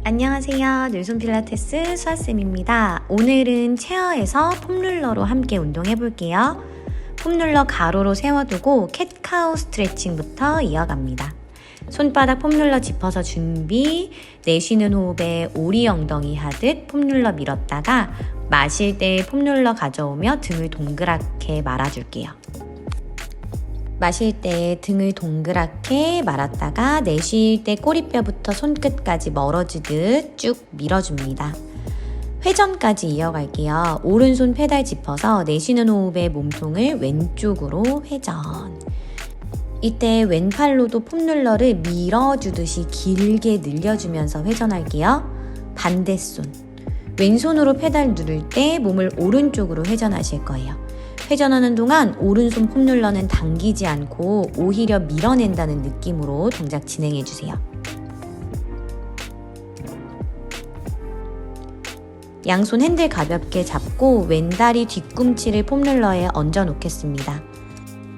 안녕하세요. 늘손 필라테스 수아쌤입니다. 오늘은 체어에서 폼룰러로 함께 운동해 볼게요. 폼룰러 가로로 세워두고 캣카우 스트레칭부터 이어갑니다. 손바닥 폼룰러 짚어서 준비, 내쉬는 호흡에 오리 엉덩이 하듯 폼룰러 밀었다가 마실 때 폼룰러 가져오며 등을 동그랗게 말아줄게요. 마실 때 등을 동그랗게 말았다가 내쉴 때 꼬리뼈부터 손끝까지 멀어지듯 쭉 밀어줍니다. 회전까지 이어갈게요. 오른손 페달 짚어서 내쉬는 호흡에 몸통을 왼쪽으로 회전. 이때 왼팔로도 폼룰러를 밀어주듯이 길게 늘려주면서 회전할게요. 반대손. 왼손으로 페달 누를 때 몸을 오른쪽으로 회전하실 거예요. 회전하는 동안 오른손 폼룰러는 당기지 않고 오히려 밀어낸다는 느낌으로 동작 진행해주세요. 양손 핸들 가볍게 잡고 왼다리 뒤꿈치를 폼룰러에 얹어 놓겠습니다.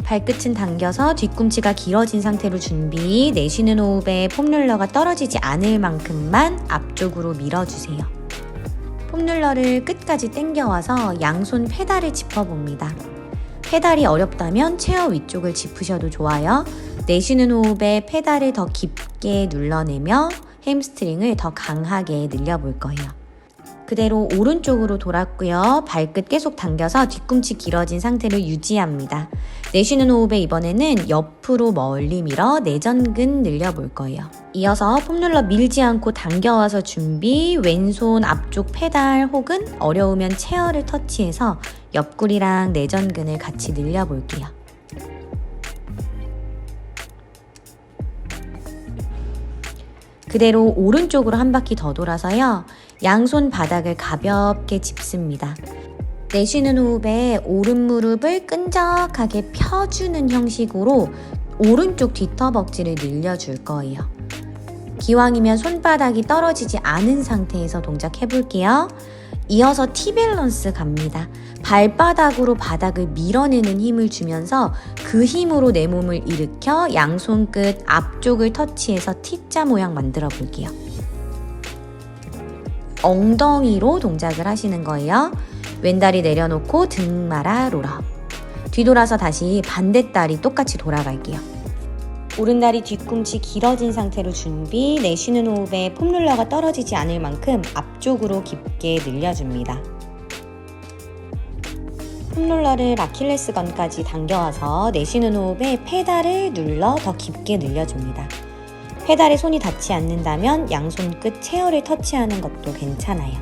발끝은 당겨서 뒤꿈치가 길어진 상태로 준비, 내쉬는 호흡에 폼룰러가 떨어지지 않을 만큼만 앞쪽으로 밀어주세요. 폼룰러를 끝까지 당겨와서 양손 페달을 짚어봅니다. 페달이 어렵다면 체어 위쪽을 짚으셔도 좋아요. 내쉬는 호흡에 페달을 더 깊게 눌러내며 햄스트링을 더 강하게 늘려볼 거예요. 그대로 오른쪽으로 돌았고요. 발끝 계속 당겨서 뒤꿈치 길어진 상태를 유지합니다. 내쉬는 호흡에 이번에는 옆으로 멀리 밀어 내전근 늘려볼 거예요. 이어서 폼룰러 밀지 않고 당겨와서 준비, 왼손 앞쪽 페달 혹은 어려우면 체어를 터치해서 옆구리랑 내전근을 같이 늘려볼게요. 그대로 오른쪽으로 한 바퀴 더 돌아서요. 양손 바닥을 가볍게 짚습니다. 내쉬는 호흡에 오른 무릎을 끈적하게 펴주는 형식으로 오른쪽 뒤터벅지를 늘려줄 거예요. 기왕이면 손바닥이 떨어지지 않은 상태에서 동작 해볼게요. 이어서 T밸런스 갑니다. 발바닥으로 바닥을 밀어내는 힘을 주면서 그 힘으로 내 몸을 일으켜 양손 끝 앞쪽을 터치해서 T자 모양 만들어 볼게요. 엉덩이로 동작을 하시는 거예요. 왼다리 내려놓고 등 말아 롤업. 뒤돌아서 다시 반대다리 똑같이 돌아갈게요. 오른다리 뒤꿈치 길어진 상태로 준비, 내쉬는 호흡에 폼룰러가 떨어지지 않을 만큼 앞쪽으로 깊게 늘려줍니다. 폼룰러를 아킬레스건까지 당겨와서 내쉬는 호흡에 페달을 눌러 더 깊게 늘려줍니다. 페달에 손이 닿지 않는다면 양손 끝 체어를 터치하는 것도 괜찮아요.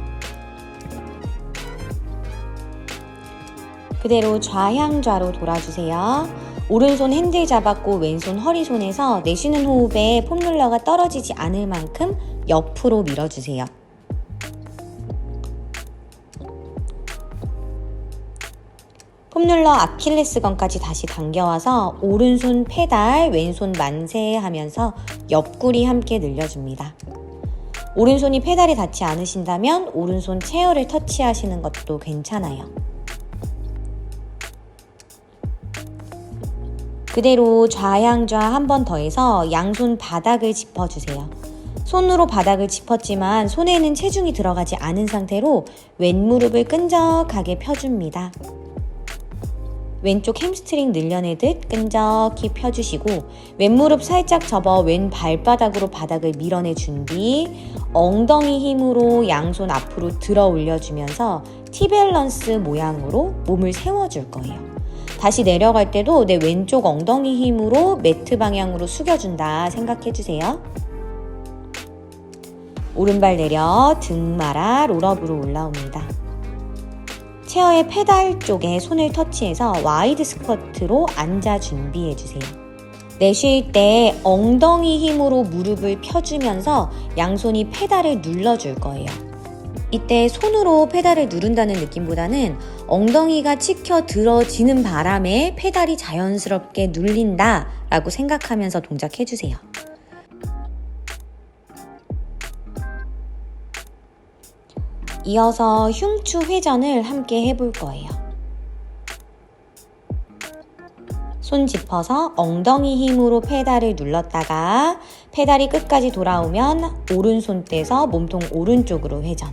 그대로 좌향좌로 돌아주세요. 오른손 핸들 잡았고 왼손 허리손에서 내쉬는 호흡에 폼룰러가 떨어지지 않을 만큼 옆으로 밀어주세요. 폼룰러 아킬레스건까지 다시 당겨와서 오른손 페달, 왼손 만세 하면서 옆구리 함께 늘려줍니다. 오른손이 페달이 닿지 않으신다면 오른손 체어를 터치하시는 것도 괜찮아요. 그대로 좌양좌 한 번 더 해서 양손 바닥을 짚어주세요. 손으로 바닥을 짚었지만 손에는 체중이 들어가지 않은 상태로 왼무릎을 끈적하게 펴줍니다. 왼쪽 햄스트링 늘려내듯 끈적히 펴주시고 왼무릎 살짝 접어 왼 발바닥으로 바닥을 밀어내 준비, 엉덩이 힘으로 양손 앞으로 들어 올려주면서 T밸런스 모양으로 몸을 세워줄 거예요. 다시 내려갈 때도 내 왼쪽 엉덩이 힘으로 매트 방향으로 숙여준다 생각해주세요. 오른발 내려 등 말아 롤업으로 올라옵니다. 체어의 페달 쪽에 손을 터치해서 와이드 스쿼트로 앉아 준비해주세요. 내쉴 때 엉덩이 힘으로 무릎을 펴주면서 양손이 페달을 눌러줄 거예요. 이때 손으로 페달을 누른다는 느낌보다는 엉덩이가 치켜 들어지는 바람에 페달이 자연스럽게 눌린다 라고 생각하면서 동작해주세요. 이어서 흉추 회전을 함께 해볼 거예요. 손 짚어서 엉덩이 힘으로 페달을 눌렀다가 페달이 끝까지 돌아오면 오른손 떼서 몸통 오른쪽으로 회전.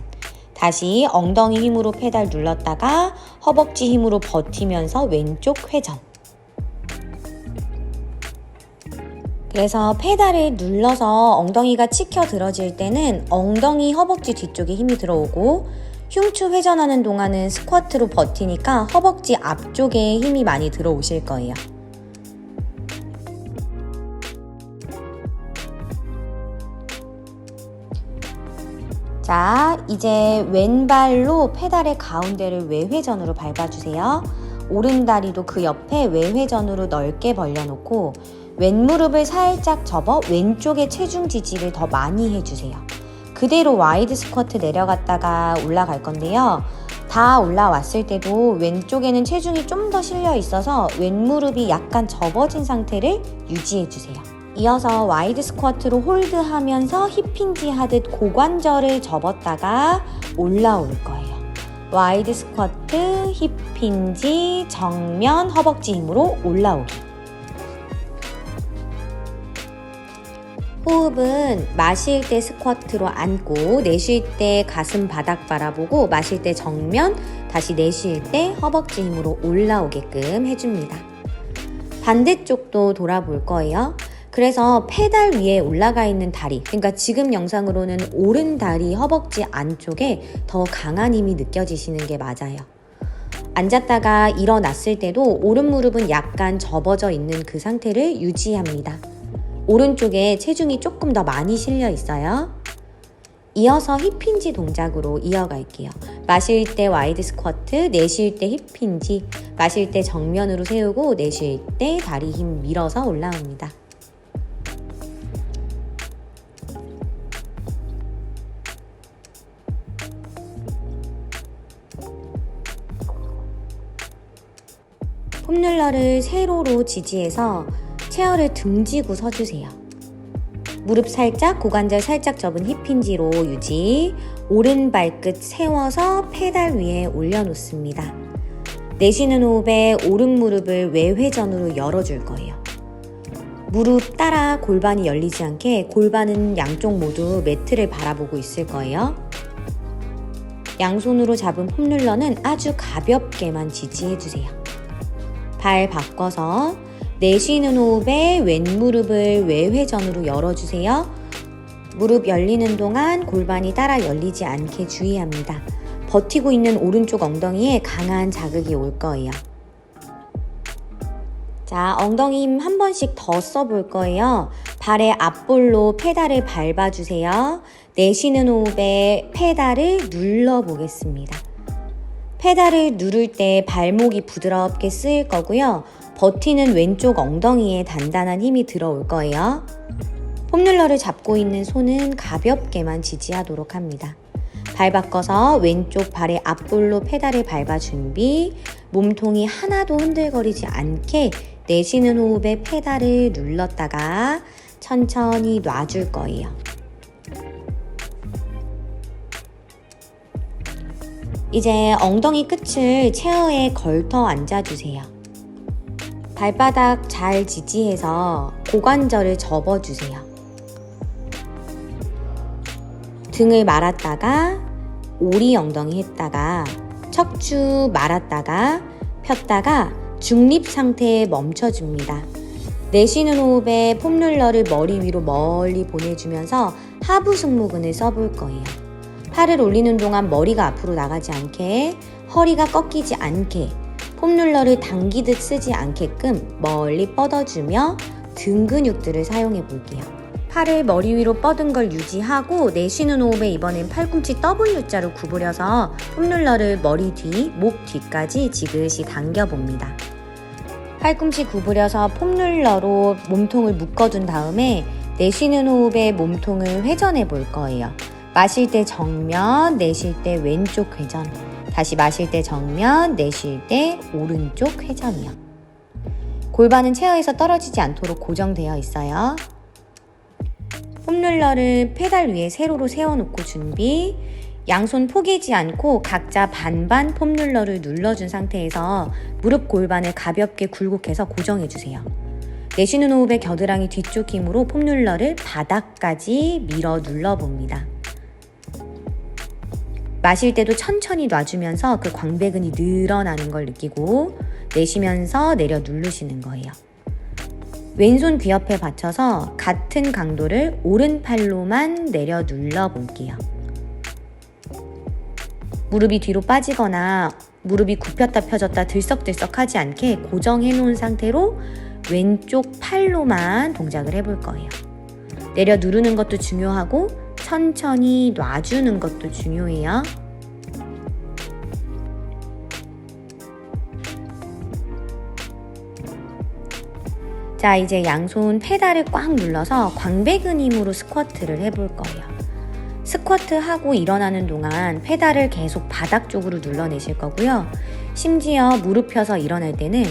다시 엉덩이 힘으로 페달 눌렀다가 허벅지 힘으로 버티면서 왼쪽 회전. 그래서 페달을 눌러서 엉덩이가 치켜들어질 때는 엉덩이 허벅지 뒤쪽에 힘이 들어오고 흉추 회전하는 동안은 스쿼트로 버티니까 허벅지 앞쪽에 힘이 많이 들어오실 거예요. 자, 이제 왼발로 페달의 가운데를 외회전으로 밟아주세요. 오른다리도 그 옆에 외회전으로 넓게 벌려놓고 왼무릎을 살짝 접어 왼쪽에 체중 지지를 더 많이 해주세요. 그대로 와이드 스쿼트 내려갔다가 올라갈 건데요. 다 올라왔을 때도 왼쪽에는 체중이 좀 더 실려 있어서 왼무릎이 약간 접어진 상태를 유지해주세요. 이어서 와이드 스쿼트로 홀드하면서 힙힌지 하듯 고관절을 접었다가 올라올 거예요. 와이드 스쿼트, 힙힌지, 정면, 허벅지 힘으로 올라오기. 호흡은 마실 때 스쿼트로 앉고 내쉴 때 가슴 바닥 바라보고 마실 때 정면, 다시 내쉴 때 허벅지 힘으로 올라오게끔 해줍니다. 반대쪽도 돌아볼 거예요. 그래서 페달 위에 올라가 있는 다리, 그러니까 지금 영상으로는 오른 다리 허벅지 안쪽에 더 강한 힘이 느껴지시는 게 맞아요. 앉았다가 일어났을 때도 오른 무릎은 약간 접어져 있는 그 상태를 유지합니다. 오른쪽에 체중이 조금 더 많이 실려 있어요. 이어서 힙힌지 동작으로 이어갈게요. 마실 때 와이드 스쿼트, 내쉴 때 힙힌지, 마실 때 정면으로 세우고 내쉴 때 다리 힘 밀어서 올라옵니다. 폼롤러를 세로로 지지해서 체어를 등지고 서주세요. 무릎 살짝, 고관절 살짝 접은 힙힌지로 유지. 오른 발끝 세워서 페달 위에 올려놓습니다. 내쉬는 호흡에 오른 무릎을 외회전으로 열어줄 거예요. 무릎 따라 골반이 열리지 않게 골반은 양쪽 모두 매트를 바라보고 있을 거예요. 양손으로 잡은 폼롤러는 아주 가볍게만 지지해주세요. 발 바꿔서 내쉬는 호흡에 왼무릎을 외회전으로 열어주세요. 무릎 열리는 동안 골반이 따라 열리지 않게 주의합니다. 버티고 있는 오른쪽 엉덩이에 강한 자극이 올 거예요. 자, 엉덩이 힘 한 번씩 더 써볼 거예요. 발의 앞볼로 페달을 밟아주세요. 내쉬는 호흡에 페달을 눌러보겠습니다. 페달을 누를 때 발목이 부드럽게 쓰일 거고요. 버티는 왼쪽 엉덩이에 단단한 힘이 들어올 거예요. 폼롤러를 잡고 있는 손은 가볍게만 지지하도록 합니다. 발 바꿔서 왼쪽 발의 앞볼로 페달을 밟아 준비. 몸통이 하나도 흔들거리지 않게 내쉬는 호흡에 페달을 눌렀다가 천천히 놔줄 거예요. 이제 엉덩이 끝을 체어에 걸터 앉아주세요. 발바닥 잘 지지해서 고관절을 접어주세요. 등을 말았다가 오리 엉덩이 했다가 척추 말았다가 폈다가 중립 상태에 멈춰줍니다. 내쉬는 호흡에 폼롤러를 머리 위로 멀리 보내주면서 하부 승모근을 써볼 거예요. 팔을 올리는 동안 머리가 앞으로 나가지 않게, 허리가 꺾이지 않게, 폼롤러를 당기듯 쓰지 않게끔 멀리 뻗어주며 등 근육들을 사용해 볼게요. 팔을 머리 위로 뻗은 걸 유지하고 내쉬는 호흡에 이번엔 팔꿈치 W자로 구부려서 폼롤러를 머리 뒤, 목 뒤까지 지그시 당겨봅니다. 팔꿈치 구부려서 폼롤러로 몸통을 묶어둔 다음에 내쉬는 호흡에 몸통을 회전해 볼 거예요. 마실 때 정면, 내쉴 때 왼쪽 회전. 다시 마실 때 정면, 내쉴 때 오른쪽 회전이요. 골반은 체어에서 떨어지지 않도록 고정되어 있어요. 폼롤러를 페달 위에 세로로 세워놓고 준비. 양손 포개지 않고 각자 반반 폼롤러를 눌러준 상태에서 무릎 골반을 가볍게 굴곡해서 고정해주세요. 내쉬는 호흡에 겨드랑이 뒤쪽 힘으로 폼롤러를 바닥까지 밀어 눌러봅니다. 마실 때도 천천히 놔주면서 그 광배근이 늘어나는 걸 느끼고 내쉬면서 내려 누르시는 거예요. 왼손 귀 옆에 받쳐서 같은 강도를 오른팔로만 내려 눌러 볼게요. 무릎이 뒤로 빠지거나 무릎이 굽혔다 펴졌다 들썩들썩하지 않게 고정해 놓은 상태로 왼쪽 팔로만 동작을 해볼 거예요. 내려 누르는 것도 중요하고 천천히 놔주는 것도 중요해요. 자, 이제 양손 페달을 꽉 눌러서 광배근 힘으로 스쿼트를 해볼 거예요. 스쿼트 하고 일어나는 동안 페달을 계속 바닥 쪽으로 눌러내실 거고요. 심지어 무릎 펴서 일어날 때는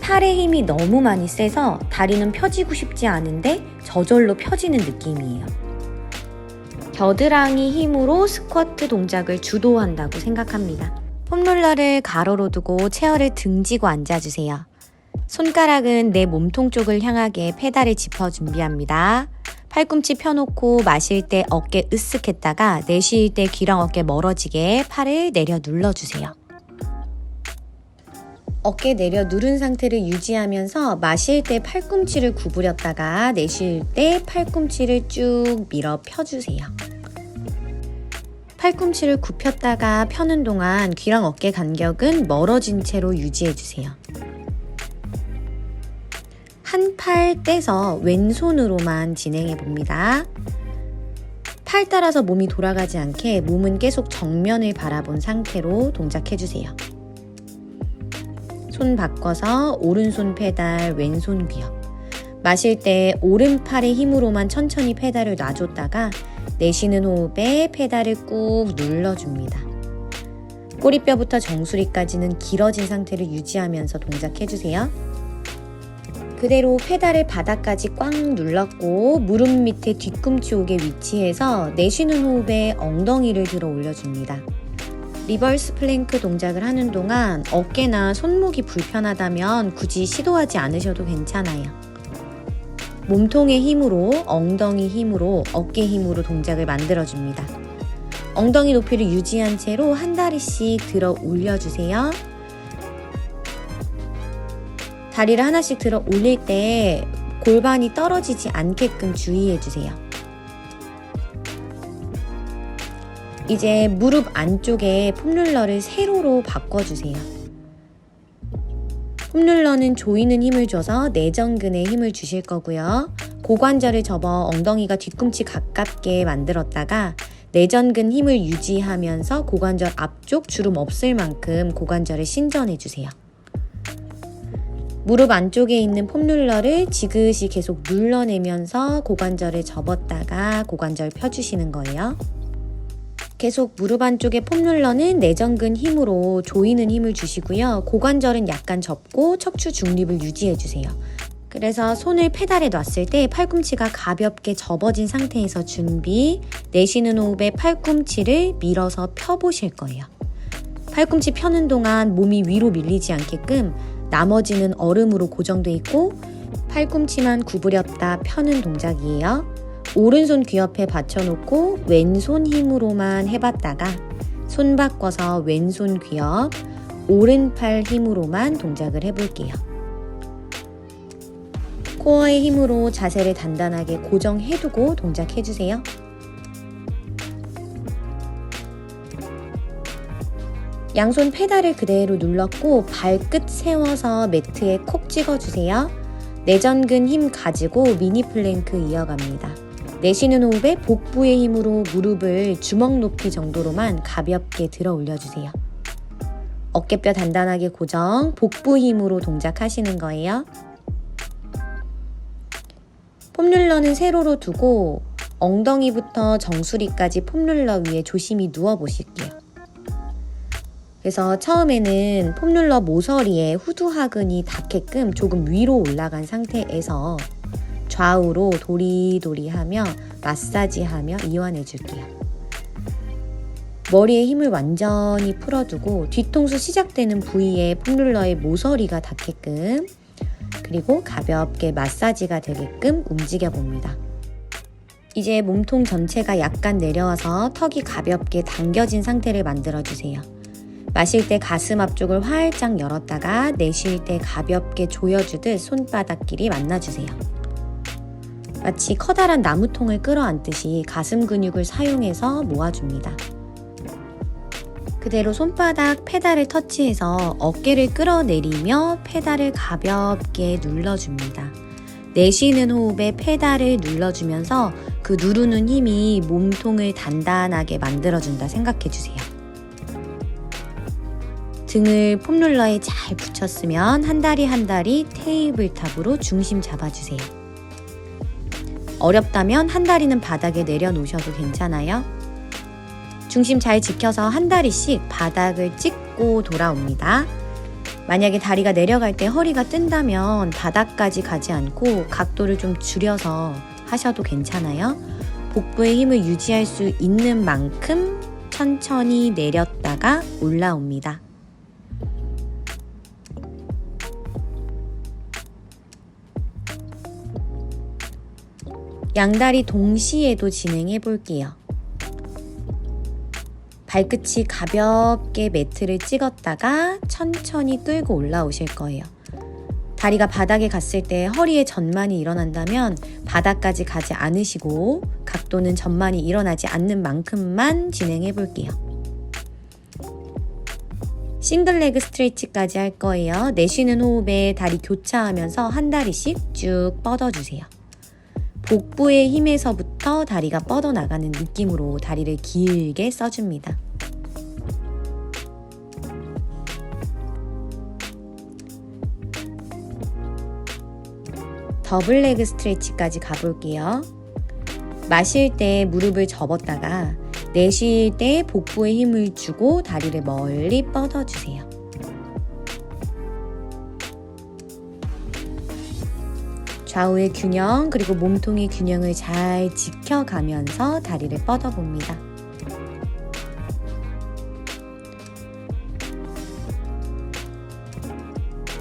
팔의 힘이 너무 많이 세서 다리는 펴지고 싶지 않은데 저절로 펴지는 느낌이에요. 겨드랑이 힘으로 스쿼트 동작을 주도한다고 생각합니다. 폼롤러를 가로로 두고 체어를 등지고 앉아주세요. 손가락은 내 몸통 쪽을 향하게 페달을 짚어 준비합니다. 팔꿈치 펴놓고 마실 때 어깨 으쓱 했다가 내쉴 때 귀랑 어깨 멀어지게 팔을 내려 눌러주세요. 어깨 내려 누른 상태를 유지하면서 마실 때 팔꿈치를 구부렸다가 내쉴 때 팔꿈치를 쭉 밀어 펴주세요. 팔꿈치를 굽혔다가 펴는 동안 귀랑 어깨 간격은 멀어진 채로 유지해주세요. 한 팔 떼서 왼손으로만 진행해 봅니다. 팔 따라서 몸이 돌아가지 않게 몸은 계속 정면을 바라본 상태로 동작해 주세요. 손 바꿔서 오른손 페달, 왼손 귀엽. 마실 때 오른팔의 힘으로만 천천히 페달을 놔줬다가 내쉬는 호흡에 페달을 꾹 눌러줍니다. 꼬리뼈부터 정수리까지는 길어진 상태를 유지하면서 동작해 주세요. 그대로 페달을 바닥까지 꽉 눌렀고 무릎 밑에 뒤꿈치 옥에 위치해서 내쉬는 호흡에 엉덩이를 들어 올려줍니다. 리버스 플랭크 동작을 하는 동안 어깨나 손목이 불편하다면 굳이 시도하지 않으셔도 괜찮아요. 몸통의 힘으로, 엉덩이 힘으로, 어깨 힘으로 동작을 만들어줍니다. 엉덩이 높이를 유지한 채로 한 다리씩 들어 올려주세요. 다리를 하나씩 들어 올릴 때 골반이 떨어지지 않게끔 주의해주세요. 이제 무릎 안쪽에 폼롤러를 세로로 바꿔주세요. 폼롤러는 조이는 힘을 줘서 내전근에 힘을 주실 거고요. 고관절을 접어 엉덩이가 뒤꿈치 가깝게 만들었다가 내전근 힘을 유지하면서 고관절 앞쪽 주름 없을 만큼 고관절을 신전해주세요. 무릎 안쪽에 있는 폼롤러를 지그시 계속 눌러내면서 고관절을 접었다가 고관절 펴주시는 거예요. 계속 무릎 안쪽에 폼롤러는 내전근 힘으로 조이는 힘을 주시고요. 고관절은 약간 접고 척추 중립을 유지해주세요. 그래서 손을 페달에 놨을 때 팔꿈치가 가볍게 접어진 상태에서 준비, 내쉬는 호흡에 팔꿈치를 밀어서 펴보실 거예요. 팔꿈치 펴는 동안 몸이 위로 밀리지 않게끔 나머지는 얼음으로 고정돼 있고 팔꿈치만 구부렸다 펴는 동작이에요. 오른손 귀 옆에 받쳐놓고 왼손 힘으로만 해봤다가 손 바꿔서 왼손 귀 옆, 오른팔 힘으로만 동작을 해볼게요. 코어의 힘으로 자세를 단단하게 고정해두고 동작해주세요. 양손 페달을 그대로 눌렀고 발끝 세워서 매트에 콕 찍어주세요. 내전근 힘 가지고 미니 플랭크 이어갑니다. 내쉬는 호흡에 복부의 힘으로 무릎을 주먹 높이 정도로만 가볍게 들어 올려주세요. 어깨뼈 단단하게 고정, 복부 힘으로 동작하시는 거예요. 폼롤러는 세로로 두고 엉덩이부터 정수리까지 폼롤러 위에 조심히 누워 보실게요. 그래서 처음에는 폼롤러 모서리에 후두하근이 닿게끔 조금 위로 올라간 상태에서 좌우로 도리도리하며 마사지하며 이완해 줄게요. 머리에 힘을 완전히 풀어두고 뒤통수 시작되는 부위에 폼롤러의 모서리가 닿게끔 그리고 가볍게 마사지가 되게끔 움직여 봅니다. 이제 몸통 전체가 약간 내려와서 턱이 가볍게 당겨진 상태를 만들어주세요. 마실 때 가슴 앞쪽을 활짝 열었다가 내쉴 때 가볍게 조여주듯 손바닥끼리 만나주세요. 마치 커다란 나무통을 끌어안듯이 가슴 근육을 사용해서 모아줍니다. 그대로 손바닥 페달을 터치해서 어깨를 끌어내리며 페달을 가볍게 눌러줍니다. 내쉬는 호흡에 페달을 눌러주면서 그 누르는 힘이 몸통을 단단하게 만들어준다 생각해주세요. 등을 폼롤러에 잘 붙였으면 한 다리 테이블탑으로 중심 잡아주세요. 어렵다면 한 다리는 바닥에 내려놓으셔도 괜찮아요. 중심 잘 지켜서 한 다리씩 바닥을 찍고 돌아옵니다. 만약에 다리가 내려갈 때 허리가 뜬다면 바닥까지 가지 않고 각도를 좀 줄여서 하셔도 괜찮아요. 복부의 힘을 유지할 수 있는 만큼 천천히 내렸다가 올라옵니다. 양다리 동시에도 진행해 볼게요. 발끝이 가볍게 매트를 찍었다가 천천히 끌고 올라오실 거예요. 다리가 바닥에 갔을 때 허리에 전만이 일어난다면 바닥까지 가지 않으시고 각도는 전만이 일어나지 않는 만큼만 진행해 볼게요. 싱글레그 스트레치까지 할 거예요. 내쉬는 호흡에 다리 교차하면서 한 다리씩 쭉 뻗어주세요. 복부의 힘에서부터 다리가 뻗어나가는 느낌으로 다리를 길게 써줍니다. 더블레그 스트레치까지 가볼게요. 마실 때 무릎을 접었다가 내쉴 때 복부에 힘을 주고 다리를 멀리 뻗어주세요. 좌우의 균형 그리고 몸통의 균형을 잘 지켜가면서 다리를 뻗어봅니다.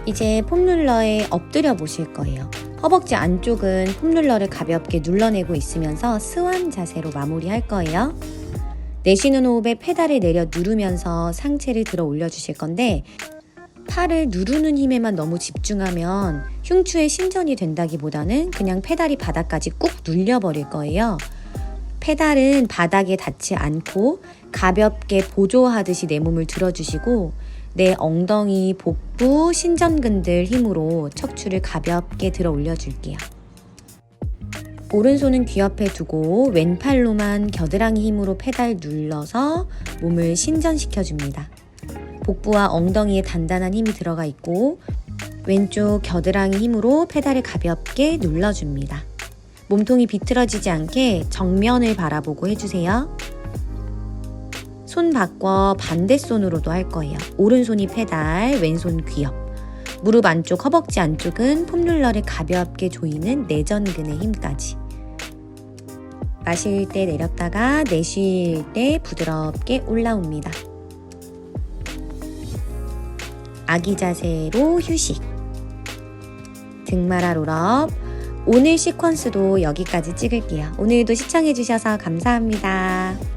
이제 폼롤러에 엎드려 보실 거예요. 허벅지 안쪽은 폼롤러를 가볍게 눌러내고 있으면서 스완 자세로 마무리할 거예요. 내쉬는 호흡에 페달을 내려 누르면서 상체를 들어 올려주실 건데 팔을 누르는 힘에만 너무 집중하면 흉추에 신전이 된다기보다는 그냥 페달이 바닥까지 꾹 눌려버릴 거예요. 페달은 바닥에 닿지 않고 가볍게 보조하듯이 내 몸을 들어주시고 내 엉덩이, 복부, 신전근들 힘으로 척추를 가볍게 들어 올려줄게요. 오른손은 귀 옆에 두고 왼팔로만 겨드랑이 힘으로 페달 눌러서 몸을 신전시켜줍니다. 복부와 엉덩이에 단단한 힘이 들어가 있고 왼쪽 겨드랑이 힘으로 페달을 가볍게 눌러줍니다. 몸통이 비틀어지지 않게 정면을 바라보고 해주세요. 손 바꿔 반대손으로도 할 거예요. 오른손이 페달, 왼손 귀 옆. 무릎 안쪽, 허벅지 안쪽은 폼롤러를 가볍게 조이는 내전근의 힘까지. 마실 때 내렸다가 내쉴 때 부드럽게 올라옵니다. 아기 자세로 휴식. 등마라 롤업. 오늘 시퀀스도 여기까지 찍을게요. 오늘도 시청해주셔서 감사합니다.